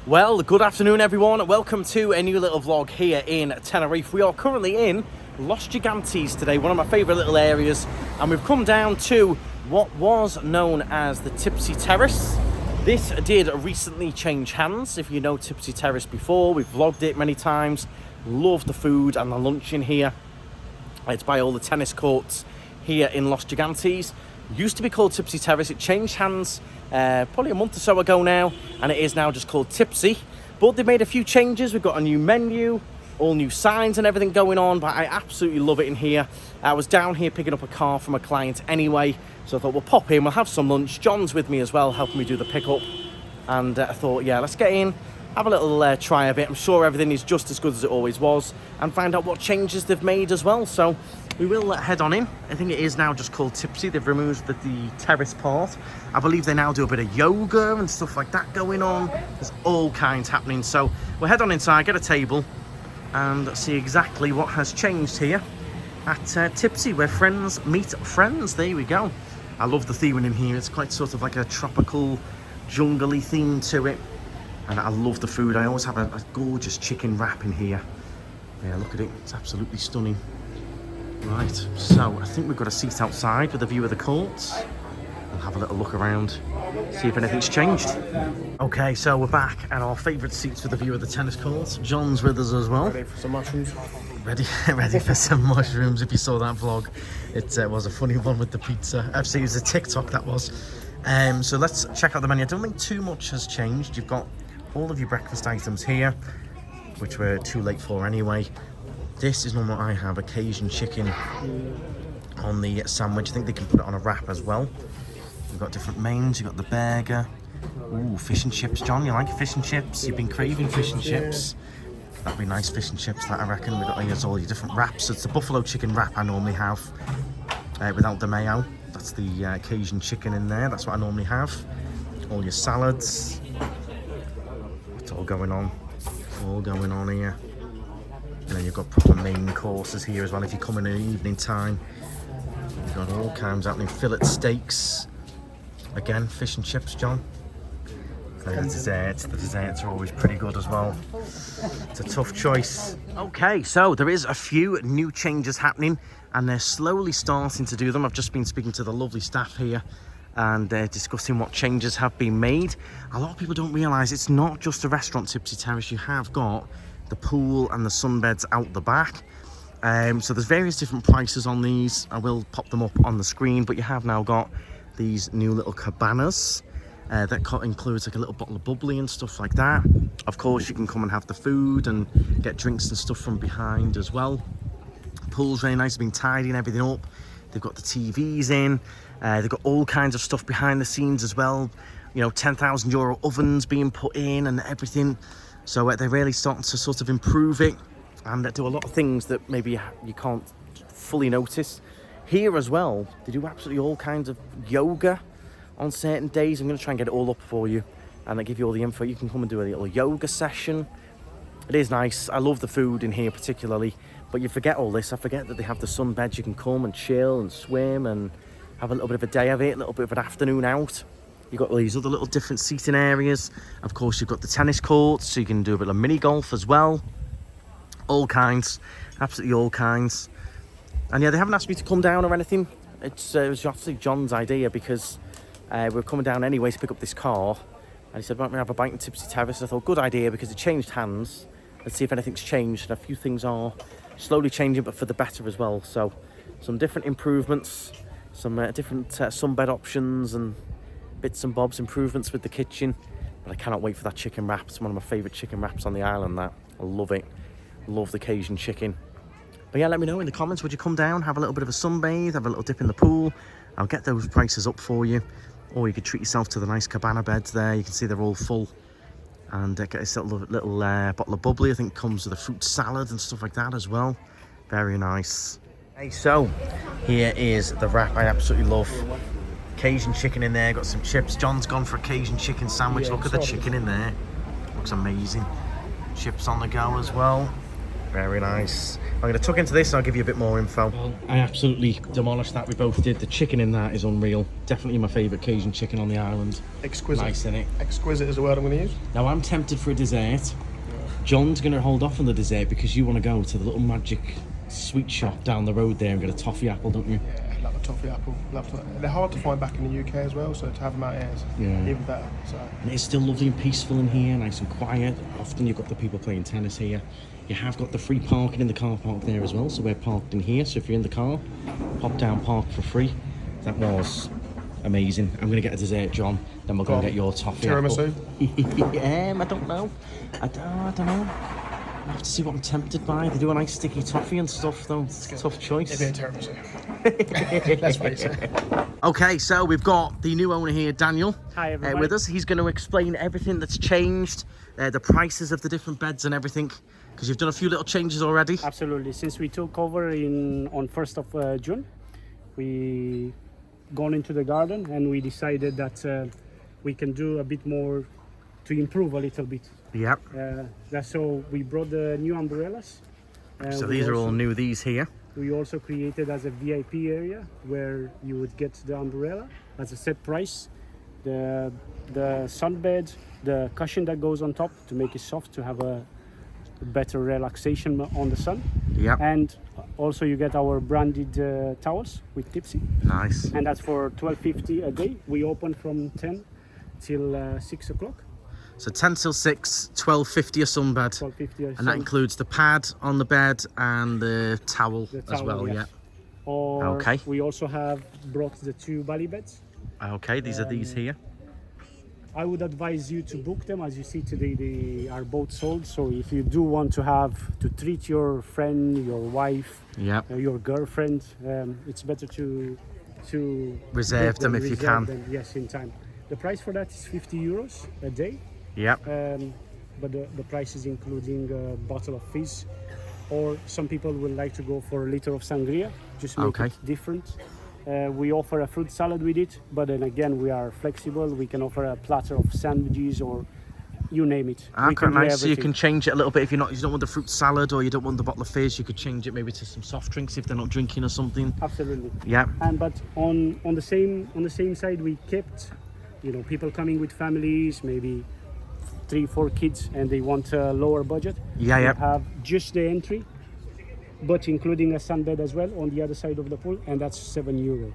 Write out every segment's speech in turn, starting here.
Well, good afternoon everyone. Welcome to a new little vlog here in Tenerife. We are currently in Los Gigantes today, one of my favourite little areas, and we've come down to what was known as the Tipsy Terrace. This did recently change hands. If you know Tipsy Terrace before, we've vlogged it many times. Love the food and the lunch in here. It's by all the tennis courts here in Los Gigantes. Used to be called Tipsy Terrace. It changed hands probably a month or so ago now, and it is now just called Tipsy. But they've made a few changes. We've got a new menu, all new signs and everything going on, but I absolutely love it in here. I was down here picking up a car from a client anyway, so I thought we'll pop in, we'll have some lunch. John's with me as well, helping me do the pickup, and I thought, yeah, let's get in, have a little try of it. I'm sure everything is just as good as it always was, and find out what changes they've made as well. So we will head on in. I think it is now just called Tipsy. They've removed the terrace part. I believe they now do a bit of yoga and stuff like that going on. There's all kinds happening. So we'll head on inside, get a table, and see exactly what has changed here at Tipsy, where friends meet friends. There we go. I love the theming in here. It's quite sort of like a tropical, jungly theme to it. And I love the food. I always have a gorgeous chicken wrap in here. Yeah, look at it. It's absolutely stunning. Right, so I think we've got a seat outside with a view of the courts. We'll have a little look around, see if anything's changed. Okay, so we're back at our favourite seats with a view of the tennis courts. John's with us as well. Ready for some mushrooms? Ready for some mushrooms. If you saw that vlog, it was a funny one with the pizza. Actually, it was a TikTok, that was. So let's check out the menu. I don't think too much has changed. You've got all of your breakfast items here, which we're too late for anyway. This is normally what I have, Cajun chicken on the sandwich. I think they can put it on a wrap as well. We've got different mains. You've got the burger. Ooh, fish and chips. John, you like fish and chips? You've been craving fish and chips. That'd be nice, fish and chips, that I reckon. We've got all your different wraps. It's the buffalo chicken wrap I normally have without the mayo. That's the Cajun chicken in there. That's what I normally have. All your salads. What's all going on? All going on here. And then you've got proper main courses here as well if you come in the evening time. You've got all kinds happening. Fillet steaks. Again, fish and chips, John. And the desserts are always pretty good as well. It's a tough choice. Okay, so there is a few new changes happening, and they're slowly starting to do them. I've just been speaking to the lovely staff here and discussing what changes have been made. A lot of people don't realise it's not just a restaurant, Tipsy Terrace. You have got the pool and the sunbeds out the back. So there's various different prices on these. I will pop them up on the screen, but you have now got these new little cabanas that includes like a little bottle of bubbly and stuff like that. Of course, you can come and have the food and get drinks and stuff from behind as well. The pool's very nice, been tidying everything up. They've got the TVs in. They've got all kinds of stuff behind the scenes as well. You know, €10,000 ovens being put in and everything. So they're really starting to sort of improve it and do a lot of things that maybe you can't fully notice. Here as well, they do absolutely all kinds of yoga on certain days. I'm going to try and get it all up for you, and I give you all the info. You can come and do a little yoga session. It is nice. I love the food in here particularly, but you forget all this. I forget that they have the sunbeds. You can come and chill and swim and have a little bit of a day of it, a little bit of an afternoon out. You've got all these other little different seating areas. Of course, you've got the tennis courts, so you can do a bit of mini golf as well. All kinds, absolutely all kinds. And yeah, they haven't asked me to come down or anything. It was actually John's idea, because we were coming down anyway to pick up this car. And he said, why don't we have a bite in Tipsy Terrace? I thought, good idea, because it changed hands. Let's see if anything's changed. And a few things are slowly changing, but for the better as well. So some different improvements, some different sunbed options and bits and bobs, improvements with the kitchen. But I cannot wait for that chicken wrap. It's one of my favourite chicken wraps on the island, that. I love it. Love the Cajun chicken. But yeah, let me know in the comments, would you come down, have a little bit of a sunbathe, have a little dip in the pool? I'll get those prices up for you. Or you could treat yourself to the nice cabana beds there. You can see they're all full. And get a little bottle of bubbly. I think comes with a fruit salad and stuff like that as well. Very nice. Hey, so here is the wrap I absolutely love. Cajun chicken in there, got some chips. John's gone for a Cajun chicken sandwich. Look at the chicken in there. Looks amazing. Chips on the go as well. Very nice. I'm going to tuck into this and I'll give you a bit more info. Well, I absolutely demolished that. We both did. The chicken in that is unreal. Definitely my favourite Cajun chicken on the island. Exquisite. Nice, innit? Exquisite is the word I'm going to use. Now, I'm tempted for a dessert. John's going to hold off on the dessert because you want to go to the little magic sweet shop down the road there and get a toffee apple, don't you? Yeah, love a toffee apple. They're hard to find back in the UK as well, so to have them out here is even better. So. And it's still lovely and peaceful in here, nice and quiet. Often you've got the people playing tennis here. You have got the free parking in the car park there as well, so we're parked in here. So if you're in the car, pop down, park for free. That was amazing. I'm going to get a dessert, John, then we'll go and get your toffee tiramisu? I don't know. I don't know. I have to see what I'm tempted by. They do a nice sticky toffee and stuff, though. It's a tough choice. It'd be a tiramisu. Let's face it. Okay, so we've got the new owner here, Daniel, Hi, everybody. with us. He's going to explain everything that's changed, the prices of the different beds and everything, because you've done a few little changes already. Absolutely. Since we took over on 1st of June, we gone into the garden and we decided that we can do a bit more to improve a little bit. Yep. That's so we brought the new umbrellas. So these are all new, these here. We also created as a VIP area where you would get the umbrella as a set price, the sunbed, the cushion that goes on top to make it soft, to have a better relaxation on the sun. Yeah. And also you get our branded towels with Tipsy. Nice. And that's for $12.50 a day. We open from 10 till 6 o'clock. So 10 till 6, $12.50 a sunbed. $12.50 And that includes the pad on the bed and the towel, as well, yes. yeah. Or okay. we also have brought the 2 bally beds. Okay, these are these here. I would advise you to book them. As you see today, they are both sold. So if you do want to treat your friend, your wife, your girlfriend, it's better to reserve them if you can. Them, yes, in time. The price for that is €50 a day. Yeah. But the price is including a bottle of fizz, or some people would like to go for a liter of sangria, just make it different. We offer a fruit salad with it, but then again we are flexible. We can offer a platter of sandwiches, or you name it. Okay, nice. So you can change it a little bit if you don't want the fruit salad or you don't want the bottle of fizz. You could change it maybe to some soft drinks if they're not drinking or something. Absolutely. Yeah. And but on the same side, we kept, people coming with families, maybe 3-4 kids, and they want a lower budget. Yeah. We have just the entry, but including a sunbed as well on the other side of the pool, and that's €7.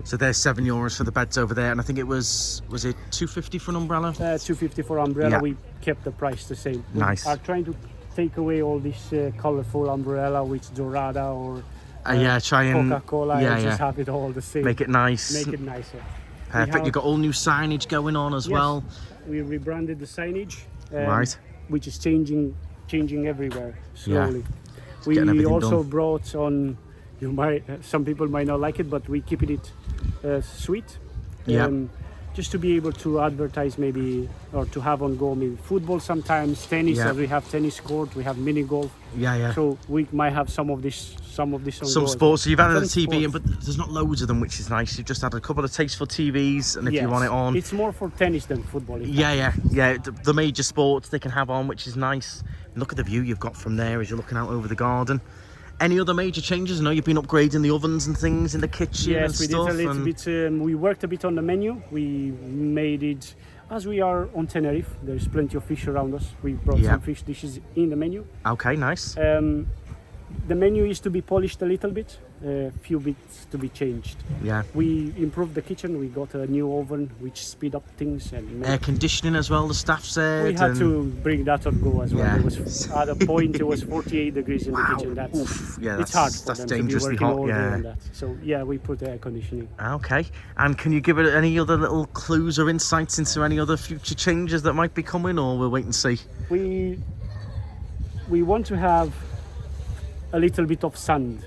So there's €7 for the beds over there, and I think it was it $2.50 for an umbrella? $2.50 for umbrella. Yeah. We kept the price the same. Nice. We are trying to take away all this colorful umbrella with Dorada or try and Coca-Cola, and just have it all the same. Make it nice. Make it nicer. Perfect. You've got all new signage going on as well. We rebranded the signage, Right. which is changing everywhere slowly. Yeah. We also brought on, some people might not like it, but we keep it sweet. Just to be able to advertise maybe, or to have on go maybe football sometimes, tennis, as we have tennis court, we have mini golf. Yeah. So we might have some of this on some go sports. So you've added a TV in, sports. but there's not loads of them, which is nice. You've just had a couple of tasteful TVs, and if you want it on, it's more for tennis than football. Yeah. The major sports they can have on, which is nice. And look at the view you've got from there as you're looking out over the garden. Any other major changes? I know you've been upgrading the ovens and things in the kitchen. Yes, and we stuff, did a little bit. We worked a bit on the menu. We made it, as we are on Tenerife, there's plenty of fish around us. We brought some fish dishes in the menu. Okay, nice. The menu is to be polished a little bit, a few bits to be changed. Yeah. We improved the kitchen. We got a new oven which speed up things and air conditioning as well. The staff said we had to bring that on go as well. Yeah. It was at a point it was 48 degrees in the kitchen. It's hard for them dangerously to be working hot. all day Yeah. on that. So we put air conditioning. Okay. And can you give it any other little clues or insights into any other future changes that might be coming, or we'll wait and see? We want to have a little bit of sand.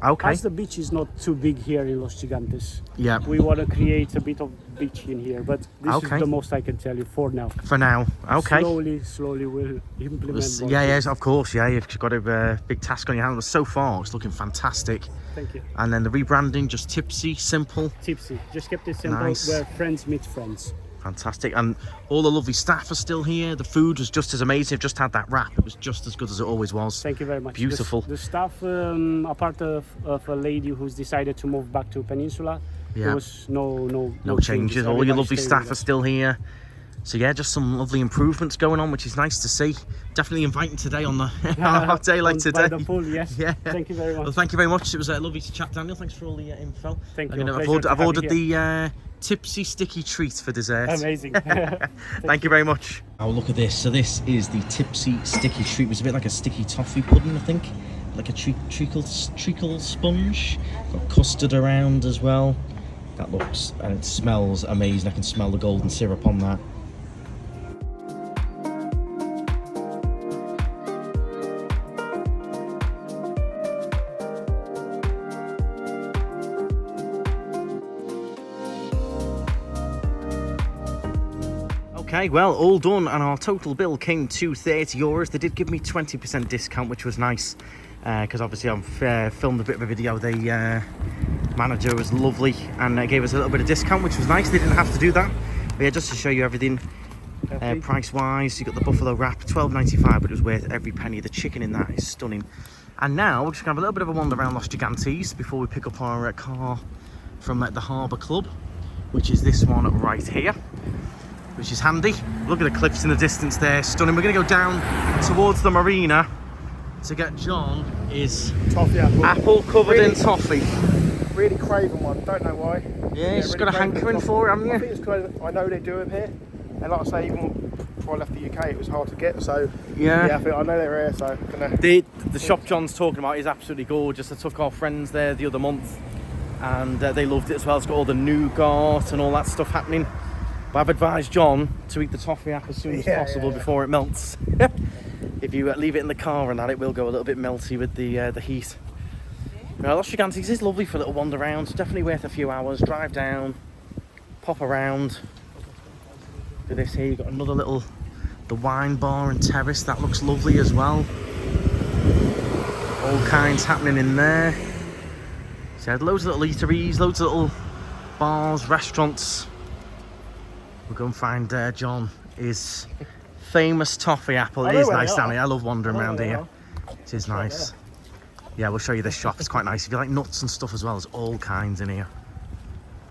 Okay. As the beach is not too big here in Los Gigantes, we want to create a bit of beach in here, but this is the most I can tell you for now. For now, okay. Slowly we'll implement. Yes, of course. Yeah, you've got a big task on your hands. But so far, it's looking fantastic. Thank you. And then the rebranding, just Tipsy, simple. Tipsy, just kept it simple. Nice. Where friends meet friends. Fantastic. And all the lovely staff are still here. The food was just as amazing. I've just had that wrap. It was just as good as it always was. Thank you very much. Beautiful. The staff, apart of a lady who's decided to move back to Peninsula, there was no changes. All your lovely staff are still here. So yeah, just some lovely improvements going on, which is nice to see. Definitely inviting today on the hot day like today. By the pool, yes. Yeah. Thank you very much. Well, thank you very much. It was lovely to chat, Daniel. Thanks for all the info. Thank you. I've ordered the Tipsy sticky treat for dessert. Amazing. Thank you very much. Oh, look at this. So this is the Tipsy sticky treat. It was a bit like a sticky toffee pudding, I think. Like a treacle sponge. Got custard around as well. That looks, and it smells amazing. I can smell the golden syrup on that. Okay, well, all done, and our total bill came to €30. They did give me 20% discount, which was nice, because obviously I've filmed a bit of a video. The manager was lovely and gave us a little bit of discount, which was nice. They didn't have to do that. But yeah, just to show you everything, price-wise, you got the buffalo wrap, $12.95, but it was worth every penny. The chicken in that is stunning. And now we're just going to have a little bit of a wander around Los Gigantes before we pick up our car from the Harbour Club, which is this one right here, which is handy. Look at the cliffs in the distance there, stunning. We're going to go down towards the marina to get John his toffee apple covered in toffee. Really craving one, don't know why. Yeah, you've really got a hankering for it, haven't you? I think it's because I know they do them here, and like I say, even before I left the UK, it was hard to get. So yeah, I think I know they're here. So the shop John's talking about is absolutely gorgeous. I took our friends there the other month, and they loved it as well. It's got all the nougat and all that stuff happening. But I've advised John to eat the toffee app as soon as possible before it melts. If you leave it in the car and that, it will go a little bit melty with the heat. Los Gigantes is lovely for a little wander around. It's definitely worth a few hours. Drive down, pop around. Look at this here. You've got another the wine bar and terrace. That looks lovely as well. All kinds happening in there. So had loads of little eateries, loads of little bars, restaurants. We'll go and find John his famous toffee apple. It is nice, Danny. I love wandering around here. It is nice. Yeah, we'll show you this shop. It's quite nice. If you like nuts and stuff as well, there's all kinds in here.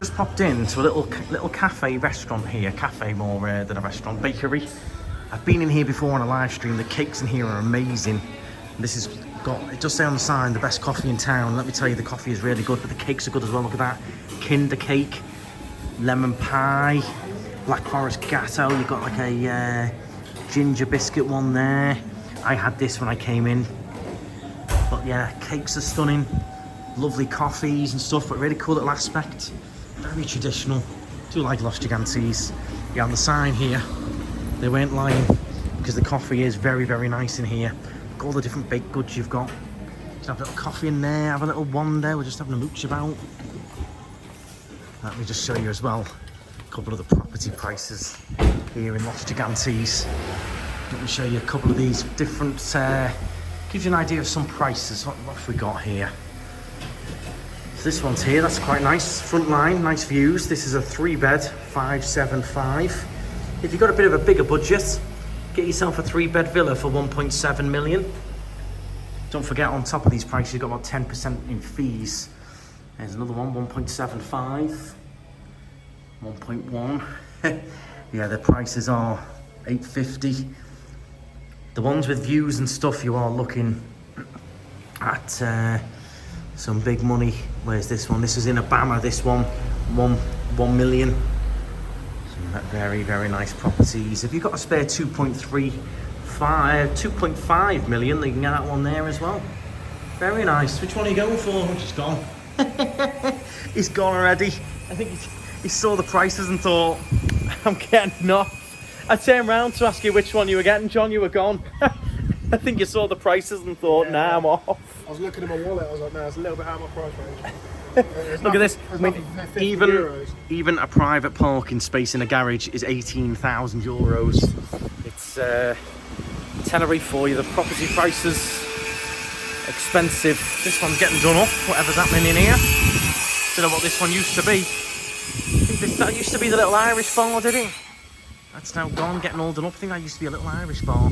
Just popped into a little cafe restaurant here. Cafe more than a restaurant. Bakery. I've been in here before on a live stream. The cakes in here are amazing. This has got, it does say on the sign, the best coffee in town. Let me tell you, the coffee is really good, but the cakes are good as well. Look at that. Kinder cake, lemon pie, Black Forest Gatto. You've got like a ginger biscuit one there. I had this when I came in. But yeah, cakes are stunning. Lovely coffees and stuff, but really cool little aspect. Very traditional. Do like Los Gigantes. Yeah, on the sign here, they weren't lying, because the coffee is very, very nice in here. Look at all the different baked goods you've got. Just have a little coffee in there, have a little wander. We're just having a mooch about. Let me just show you as well a couple of the property prices here in Los Gigantes. Let me show you a couple of these different, gives you an idea of some prices. What have we got here? So this one's here, that's quite nice. Front line, nice views. This is a 3-bed, 575. If you've got a bit of a bigger budget, get yourself a 3-bed villa for 1.7 million. Don't forget, on top of these prices, you've got about 10% in fees. There's another one, 1.75, 1.1. Yeah, the prices are 850. The ones with views and stuff, you are looking at some big money. Where's this one? This is in Obama, this one, 1 million. Some very, very nice properties. If you've got a spare 2.5 million, you can get that one there as well. Very nice. Which one are you going for? Oh, he's gone. He's gone already. I think he saw the prices and thought, I'm getting off. I turned round to ask you which one you were getting, John. You were gone. I think you saw the prices and thought, nah, I'm off. I was looking at my wallet. I was like, no, it's a little bit out of my price range. Look at this. I mean, even a private parking space in a garage is €18,000. It's Tenerife for you. The property prices expensive. This one's getting done up. Whatever's happening in here. Don't know what this one used to be. I think That used to be the little Irish bar, did it? That's now gone, getting all done up. I think that used to be a little Irish bar.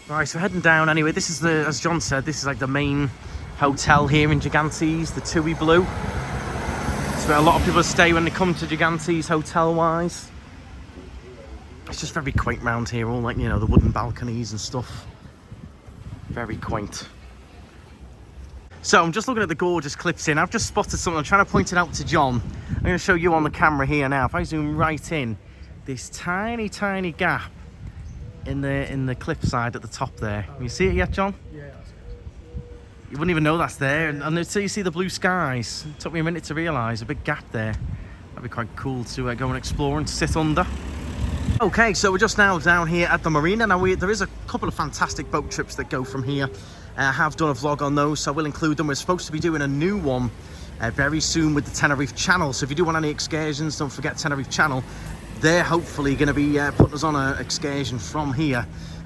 Right, so heading down anyway. This is the, as John said, this is like the main hotel here in Gigantes, the Tui Blue. It's where a lot of people stay when they come to Gigantes hotel-wise. It's just very quaint round here, all like, you know, the wooden balconies and stuff. Very quaint. So I'm just looking at the gorgeous cliffs here. I've just spotted something. I'm trying to point it out to John. I'm going to show you on the camera here now. If I zoom right in, this tiny, tiny gap in the cliffside at the top there. Can you see it yet, John? Yeah. You wouldn't even know that's there. And until you see the blue skies, it took me a minute to realise a big gap there. That'd be quite cool to go and explore and sit under. Okay, so we're just now down here at the marina. Now there is a couple of fantastic boat trips that go from here. I have done a vlog on those, so I will include them. We're supposed to be doing a new one very soon with the Tenerife channel. So if you do want any excursions, don't forget Tenerife channel. They're hopefully going to be putting us on an excursion from here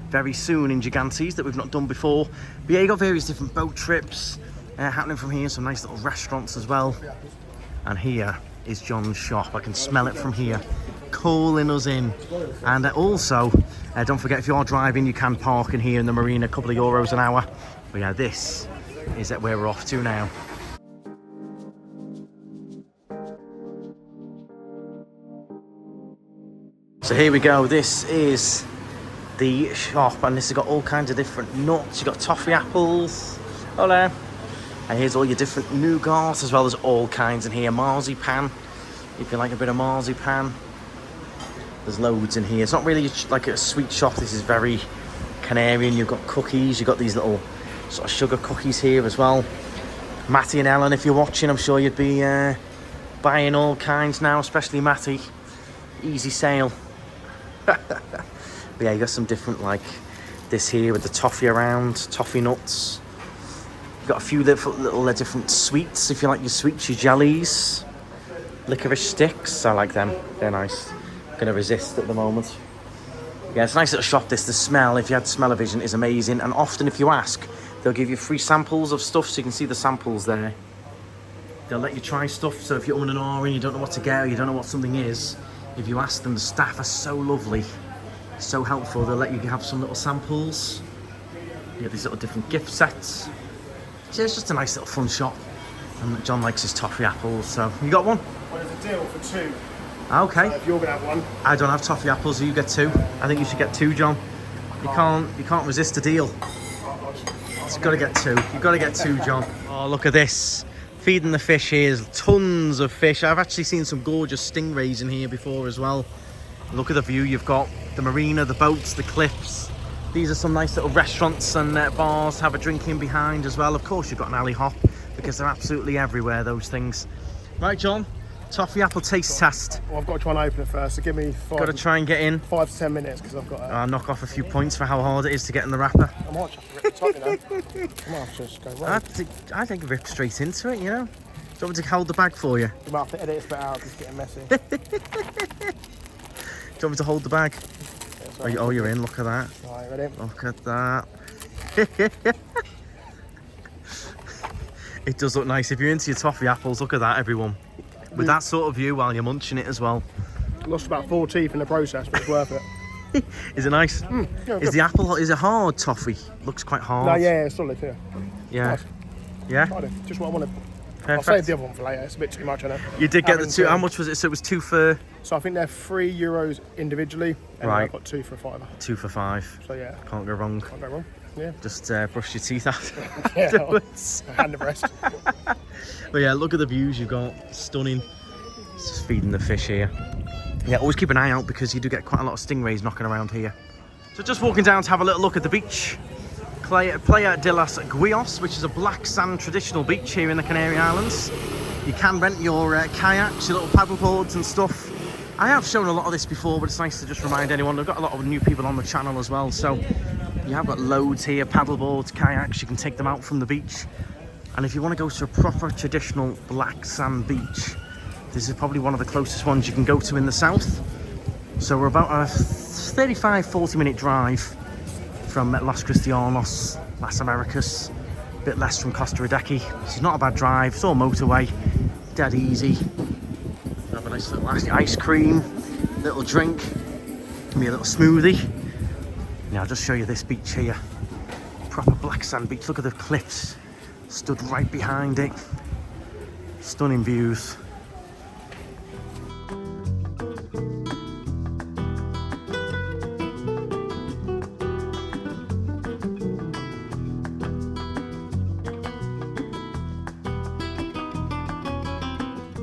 very soon in Gigantes that we've not done before. But yeah, you got various different boat trips happening from here. Some nice little restaurants as well. And here is John's shop. I can smell it from here, calling us in. And also, don't forget, if you are driving, you can park in here in the marina, a couple of euros an hour. But yeah, this is where we're off to now. So here we go. This is the shop, and this has got all kinds of different nuts. You've got toffee apples. Hola. And here's all your different nougats, as well as all kinds in here. Marzipan, if you like a bit of marzipan. There's loads in here. It's not really like a sweet shop. This is very Canary. You've got cookies. You've got these little sort of sugar cookies here as well. Matty and Ellen, if you're watching, I'm sure you'd be buying all kinds now, especially Matty. Easy sale. But yeah, you got some different, like this here with the toffee around, toffee nuts. You've got a few little different sweets, if you like your sweets, your jellies. Licorice sticks, I like them. They're nice. Gonna resist at the moment. Yeah, it's a nice little shop. This, the smell, if you had smell-o-vision, is amazing. And often, if you ask, they'll give you free samples of stuff, so you can see the samples there. They'll let you try stuff, so if you're on and on and you don't know what to get, or you don't know what something is, if you ask them, the staff are so lovely, so helpful. They'll let you have some little samples. You get these little different gift sets. So it's just a nice little fun shop. And John likes his toffee apples, so you got one? Well, there's a deal for 2. Okay. So if you're gonna have one, I don't have toffee apples, so you get 2. I think you should get 2, John. You can't resist a deal. It's got to get 2. You've got to get 2, John. Oh, look at this. Feeding the fish here. There's tons of fish. I've actually seen some gorgeous stingrays in here before as well. Look at the view. You've got the marina, the boats, the cliffs. These are some nice little restaurants and bars. Have a drink in behind as well. Of course, you've got an alley hop because they're absolutely everywhere, those things. Right, John? Toffee apple taste test. well, I've got to try and open it first, so give me 5 Got to try and get in. 5 to 10 minutes because I've got I'll knock off a few points for how hard it is to get in the wrapper. I might just rip the top, you know. I might have to just go right. I think rip straight into it, you know. Do you want me to hold the bag for you? You might have to edit this bit out, it's getting messy. Do you want me to hold the bag? Yeah, Oh, you're in. Look at that. Alright, ready? Look at that. It does look nice. If you're into your toffee apples, look at that, everyone. With that sort of view while you're munching it as well. Lost about 4 teeth in the process, but it's worth it. Is it nice? Yeah, Is the apple, is it hard toffee? Looks quite hard. No, yeah, it's solid, yeah. Yeah. Nice. Yeah? Tried it. Just what I wanted. Perfect. I'll save the other one for later, it's a bit too much, I know. You did get the 2. How much was it? So it was 2 for... So I think they're €3 individually, and Right. I've got 2 for a £5. 2 for 5. So yeah, Can't go wrong. can't go wrong. Yeah. Just brush your teeth out. Yeah, afterwards. hand the rest. But yeah, look at the views you've got. Stunning. It's just feeding the fish here. Yeah, always keep an eye out because you do get quite a lot of stingrays knocking around here. So just walking down to have a little look at the beach. Playa de las Guios, which is a black sand traditional beach here in the Canary Islands. You can rent your kayaks, your little paddle boards and stuff. I have shown a lot of this before, but it's nice to just remind anyone. We've got a lot of new people on the channel as well, so you have got loads here, paddle boards, kayaks. You can take them out from the beach. And if you want to go to a proper traditional black sand beach, this is probably one of the closest ones you can go to in the south. So we're about a 35-40 minute drive from Los Cristianos, Las Americas, a bit less from Costa Rica. It's not a bad drive, it's all motorway, dead easy. Have a Nice little ice cream, little drink, give me a little smoothie. Now I'll just show you this beach here. Proper black sand beach. Look at the cliffs. Stood right behind it. Stunning views.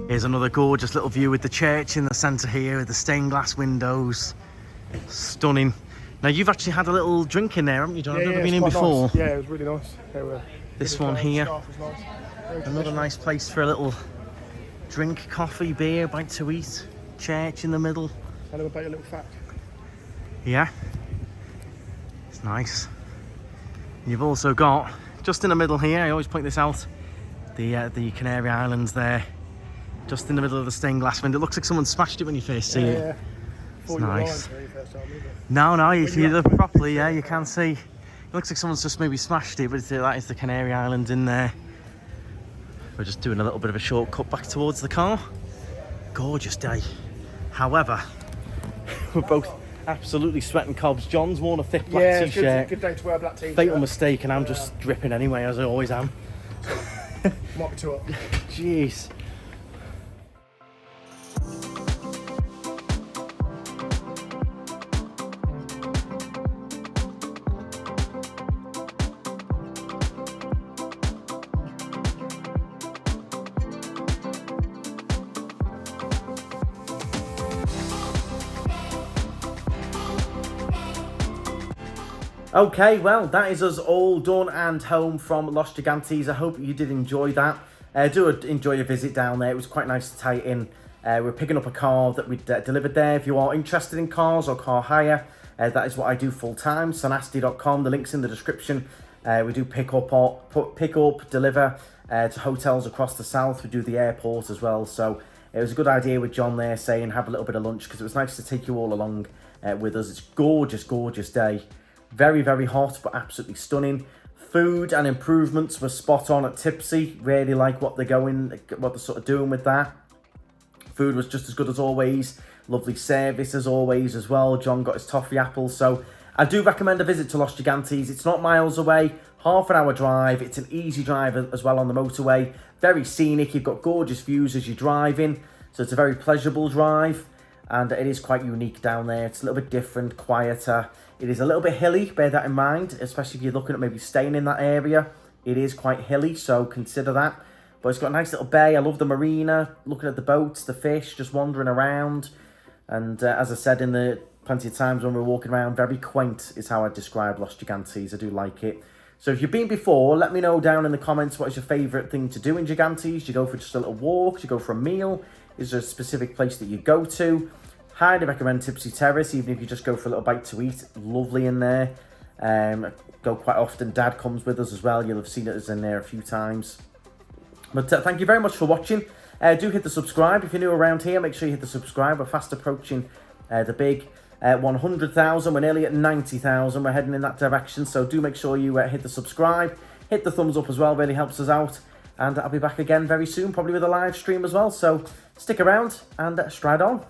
Here's another gorgeous little view with the church in the centre here with the stained glass windows. Stunning. Now you've actually had a little drink in there, haven't you, John? I've never been in before. Nice. Yeah, it was really nice. This one here. Nice. Another nice place for a little drink, coffee, beer, bite to eat. Church in the middle. Tell them about your little fact. Yeah. It's nice. And you've also got, just in the middle here, I always point this out, the Canary Islands there. Just in the middle of the stained glass window. It looks like someone smashed it when you first see it. Yeah. It's nice. No, you see it properly, yeah, you can see. It looks like someone's just maybe smashed it, but that is the Canary Islands in there. We're just doing a little bit of a shortcut back towards the car. Gorgeous day. However, we're both absolutely sweating cobs. John's worn a thick black t-shirt. Good day to wear a black t-shirt. Fatal mistake, and I'm just dripping anyway, as I always am. Might be too hot. Jeez. Okay, well, that is us all done and home from Los Gigantes. I hope you did enjoy that. Do enjoy a visit down there. It was quite nice to tie it in. We're picking up a car that we delivered there. If you are interested in cars or car hire, that is what I do full time. Sonasti.com. The link's in the description. We do pick up, deliver to hotels across the south. We do the airport as well. So it was a good idea with John there saying have a little bit of lunch, because it was nice to take you all along with us. It's gorgeous, gorgeous day. Very, very hot, but absolutely stunning. Food and improvements were spot on at Tipsy. Really like what they're sort of doing with that. Food was just as good as always. Lovely service as always as well. John got his toffee apples. So I do recommend a visit to Los Gigantes. It's not miles away, half an hour drive. It's an easy drive as well on the motorway. Very scenic. You've got gorgeous views as you're driving. So it's a very pleasurable drive. And it is quite unique down there. It's a little bit different, quieter. It is a little bit hilly, bear that in mind, especially if you're looking at maybe staying in that area. It is quite hilly, so consider that. But it's got a nice little bay. I love the marina, looking at the boats, the fish, just wandering around. And as I said in the plenty of times when we're walking around, very quaint is how I describe Los Gigantes. I do like it. So if you've been before, let me know down in the comments what is your favourite thing to do in Gigantes. Do you go for just a little walk? Do you go for a meal? Is there a specific place that you go to? Highly recommend Tipsy Terrace, even if you just go for a little bite to eat. Lovely in there. Go quite often. Dad comes with us as well. You'll have seen us in there a few times. But thank you very much for watching. Do hit the subscribe. If you're new around here, make sure you hit the subscribe. We're fast approaching the big 100,000. We're nearly at 90,000. We're heading in that direction. So do make sure you hit the subscribe. Hit the thumbs up as well. Really helps us out. And I'll be back again very soon, probably with a live stream as well. So stick around and stride on.